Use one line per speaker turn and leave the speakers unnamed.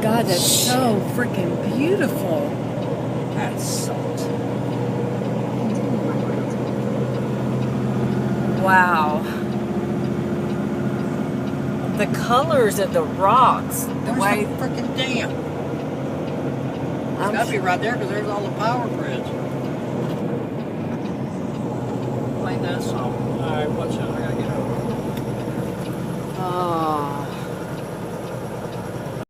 God, that's so freaking beautiful.
That's salt.
Wow. The colors of the rocks, the
Where's
way.
the freaking dam? It's got to be right there because there's all the power grids. Play that song.
All right, what's that?